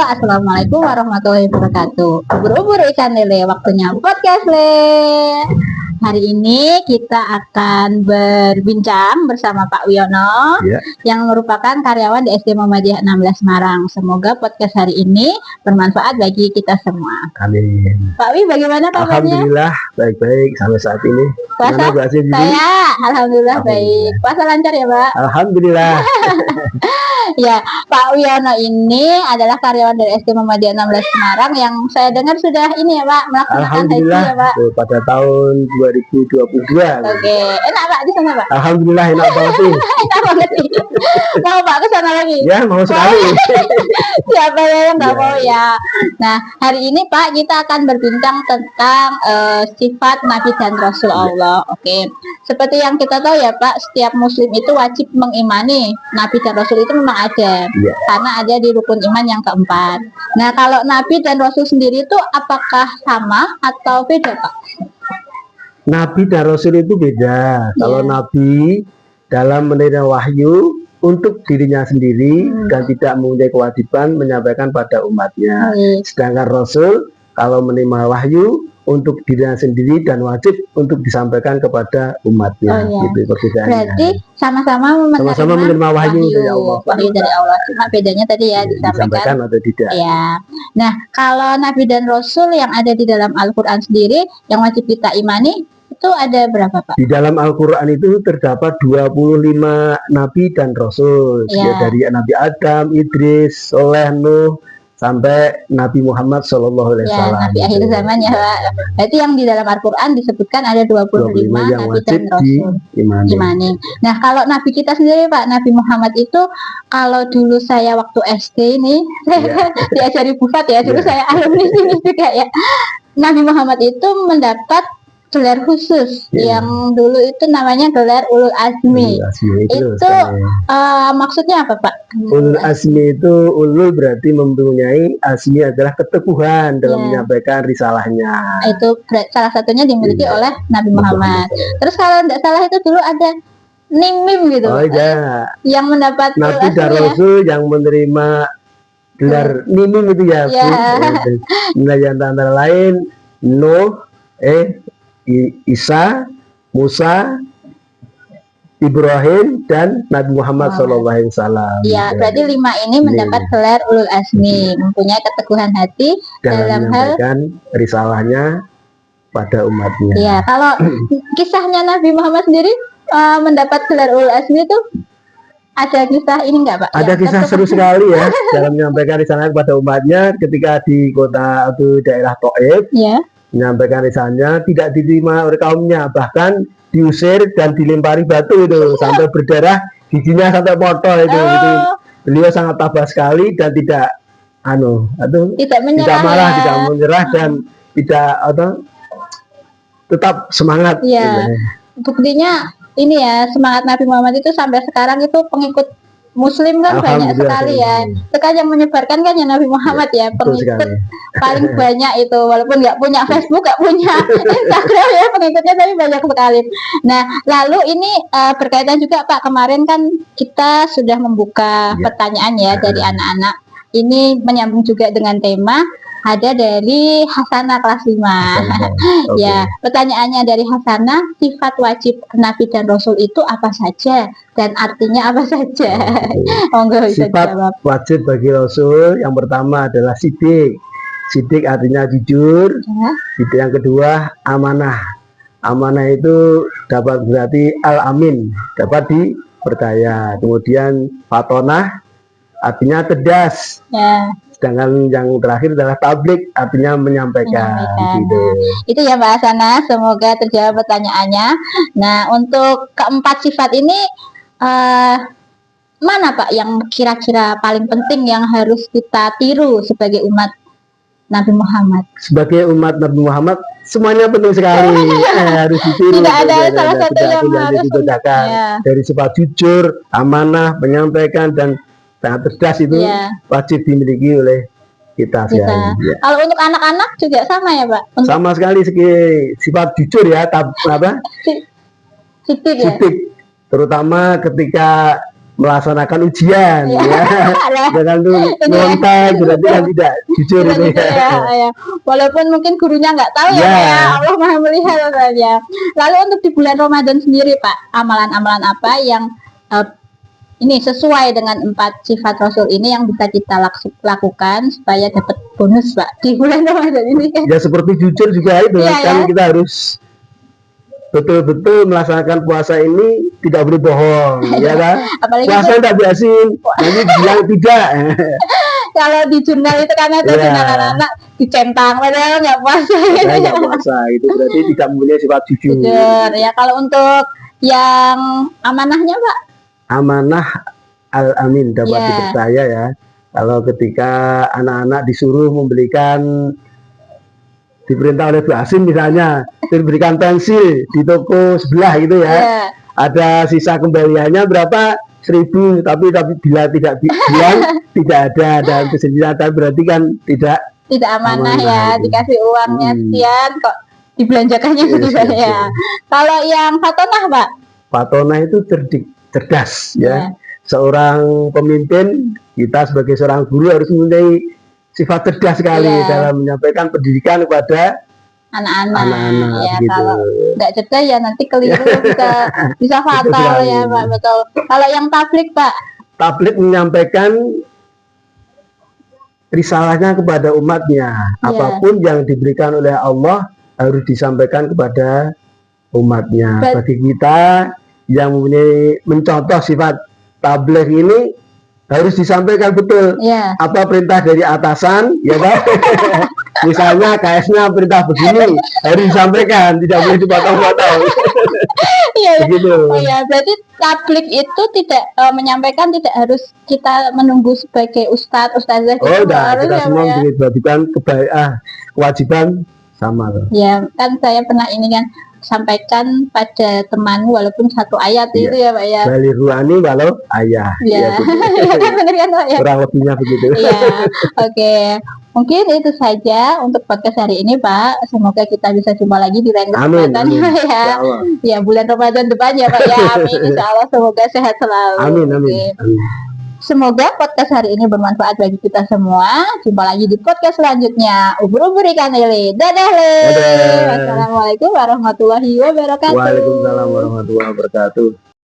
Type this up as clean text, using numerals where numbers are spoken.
Assalamualaikum warahmatullahi wabarakatuh. Ubur-ubur ikan lele, waktunya podcast le. Hari ini kita akan berbincang bersama Pak Wiono yang merupakan karyawan di SD Muhammadiyah 16 Semarang. Semoga podcast hari ini bermanfaat bagi kita semua. Amin. Pak Wi, bagaimana kabarnya? Alhamdulillah baik-baik sampai saat ini. Puasa? Saya alhamdulillah baik. Puasa lancar ya, Pak? Alhamdulillah. Ya, Pak Wiono ini adalah karyawan dari SD Muhammadiyah 16 Semarang yang saya dengar sudah ini ya Pak, melaksanakan haji ya Pak. Pada tahun 2022. Oke, enak Pak di sana Pak? Alhamdulillah enak banget sih. Enak banget sih. Mau Pak ke sana lagi? Ya, mau sekali. Siapa yang nggak mau ya? Nah, hari ini Pak kita akan berbincang tentang sifat Nabi dan Rasul Allah. Oke. Seperti yang kita tahu ya Pak, setiap muslim itu wajib mengimani Nabi dan Rasul itu memang ada, karena ada di rukun iman yang keempat. Nah, kalau Nabi dan Rasul sendiri itu apakah sama atau beda Pak? Nabi dan Rasul itu beda. Kalau Nabi dalam menerima wahyu untuk dirinya sendiri dan tidak mempunyai kewajiban menyampaikan pada umatnya. Sedangkan Rasul kalau menerima wahyu untuk dirinya sendiri dan wajib untuk disampaikan kepada umatnya. Gitu perbedaannya. Berarti sama-sama menerima wahyu dari Allah. Wahyu dari Allah. Cuma bedanya tadi ya disampaikan atau tidak. Ya. Nah, kalau Nabi dan Rasul yang ada di dalam Al-Qur'an sendiri yang wajib kita imani itu ada berapa Pak? Di dalam Al-Quran itu terdapat 25 Nabi dan Rasul. Dari Nabi Adam, Idris, Soleh, Nuh, sampai Nabi Muhammad SAW. Nabi akhir zaman ya Pak. Berarti yang di dalam Al-Quran disebutkan ada 25 Nabi dan Rasul imani. Nah, kalau Nabi kita sendiri Pak, Nabi Muhammad itu kalau dulu saya waktu SD ini saya diajari bufat ya, dulu saya alumni sini juga ya. Nabi Muhammad itu mendapat gelar khusus yang dulu itu namanya gelar Ulul Azmi. Itu maksudnya apa Pak? Ulul Azmi itu ulul berarti mempunyai, azmi adalah keteguhan dalam menyampaikan risalahnya. Itu salah satunya dimiliki oleh Nabi Muhammad. Terus kalau tidak salah itu dulu ada Nimim gitu. Yang mendapat Nabi dan Rasul yang menerima gelar Nimim itu ya. Yang antara lain Nuh, Isa, Musa, Ibrahim dan Nabi Muhammad SAW. Iya, berarti 5 ini mendapat gelar Ulul Azmi, mempunyai keteguhan hati dalam hal risalahnya pada umatnya. Iya, kalau kisahnya Nabi Muhammad sendiri mendapat gelar Ulul Azmi itu ada kisah ini enggak Pak? Ada kisah seru sekali ya dalam menyampaikan risalahnya kepada umatnya ketika di kota atau daerah Taif. Menyampaikan risalahnya tidak diterima oleh kaumnya, bahkan diusir dan dilempari batu itu sampai berdarah giginya sampai potong itu. Beliau sangat tabah sekali dan tidak menyerah dan tidak tetap semangat. Buktinya ini ya, semangat Nabi Muhammad itu sampai sekarang itu pengikut Muslim kan banyak sekali ya. Sekarang yang menyebarkan kan ya Nabi Muhammad ya, pengikut paling banyak itu, walaupun nggak punya Facebook, nggak punya Instagram ya, pengikutnya tapi banyak sekali. Nah, lalu ini berkaitan juga Pak, kemarin kan kita sudah membuka pertanyaan ya dari anak-anak. Ini menyambung juga dengan tema ada dari Hasanah kelas 5. Ya, pertanyaannya dari Hasanah, sifat wajib Nabi dan Rasul itu apa saja dan artinya apa saja? Sifat wajib bagi Rasul yang pertama adalah sidik. Sidik artinya jujur. Sidik yang kedua amanah. Amanah itu dapat berarti al-amin, dapat dipercaya. Kemudian fatonah artinya tegas. Sedangkan yang terakhir adalah tablik, artinya menyampaikan. Gitu. Itu ya Mbak Hasanah, semoga terjawab pertanyaannya. Nah, untuk keempat sifat ini mana Pak yang kira-kira paling penting yang harus kita tiru sebagai umat Nabi Muhammad? Sebagai umat Nabi Muhammad semuanya penting sekali. Harus ditiru. Tidak ada salah satu yang harus dibedakan. Dari sifat jujur, amanah, menyampaikan dan sangat cerdas itu wajib dimiliki oleh kita. Kalau untuk anak-anak juga sama ya Pak? Sama sekali, sifat jujur ya, sidik. Terutama ketika melaksanakan ujian Iya. ya. Jangan tuh ngontek berarti kan tidak jujur Tidak ini. gitu ya, ya. Walaupun mungkin gurunya nggak tahu ya, Ya. Pak, ya. Allah Maha melihat saja. Lalu untuk di bulan Ramadan sendiri, Pak, amalan-amalan apa yang ini sesuai dengan 4 sifat Rasul ini yang bisa kita lakukan supaya dapat bonus, Pak, di bulan Ramadan ini? Ya seperti jujur juga itu Iya, kan ya. kita harus betul-betul melaksanakan puasa ini tidak boleh bohong, ya kan? Apalagi Puasa itu, tidak biasin, nanti bilang tidak. kalau di jurnal itu kan ada Iya. jurnal anak-anak dicentang padahal nggak puasa. Saya nggak puasa, itu berarti tidak mempunyai sifat jujur. Jujur ya. Kalau untuk yang amanahnya, Pak, Amanah al-amin dapat Iya. dipercaya ya. Kalau ketika anak-anak disuruh membelikan, diperintah oleh Bu Asim misalnya, diberikan pensil di toko sebelah gitu ya. ya, Ada sisa kembaliannya berapa? 1.000, tapi bila tidak bilang tidak ada dan kesedihan, berarti kan tidak tidak amanah Amanah ya, itu. dikasih uangnya sekian kok dibelanjakannya Iya, gitu iya, ya. iya. Kalau yang fatonah, Pak, Fatona itu cerdas Iya. ya. Seorang pemimpin, kita sebagai seorang guru harus mempunyai sifat cerdas sekali Iya. dalam menyampaikan pendidikan kepada anak-anak anak-anak ya. gitu. Kalau nggak cerdas ya nanti keliru bisa fatal sekali. ya, Pak, betul. Kalau yang tablik, Pak, Tabligh menyampaikan risalahnya kepada umatnya. Iya. Apapun yang diberikan oleh Allah harus disampaikan kepada umatnya. Bagi kita yang mempunyai mencontoh sifat tabligh ini harus disampaikan betul. ya. Apa perintah dari atasan, ya kan? Misalnya KS-nya perintah begini, harus disampaikan, tidak boleh dipotong-potong. Iya, ya. Begitu. Oh ya, berarti tablik itu tidak menyampaikan, tidak harus kita menunggu sebagai ustadzah gitu. Oh, udah, Harus kita ya, semua Pak, ya. memiliki kewajiban sama loh. Ya, kan saya pernah ini kan sampaikan pada teman walaupun satu ayat Iya. itu ya, Pak, ya. Bali ruani walau ayah. Ya, gitu. ya kan benar kan, Pak, ya. Kurang lebihnya begitu. Iya, oke. Mungkin itu saja untuk podcast hari ini, Pak. Semoga kita bisa jumpa lagi di lain Amin, kesempatan amin. ya. Ya Allah. Ya, bulan Ramadan depan ya, Pak, ya. Amin. Insya Allah semoga sehat selalu. Amin, Oke. amin. Amin. Semoga podcast hari ini bermanfaat bagi kita semua. Jumpa lagi di podcast selanjutnya. Ubur-ubur ikan lele. Dadah, Le. Dadah. Wassalamualaikum warahmatullahi wabarakatuh. Waalaikumsalam warahmatullahi wabarakatuh.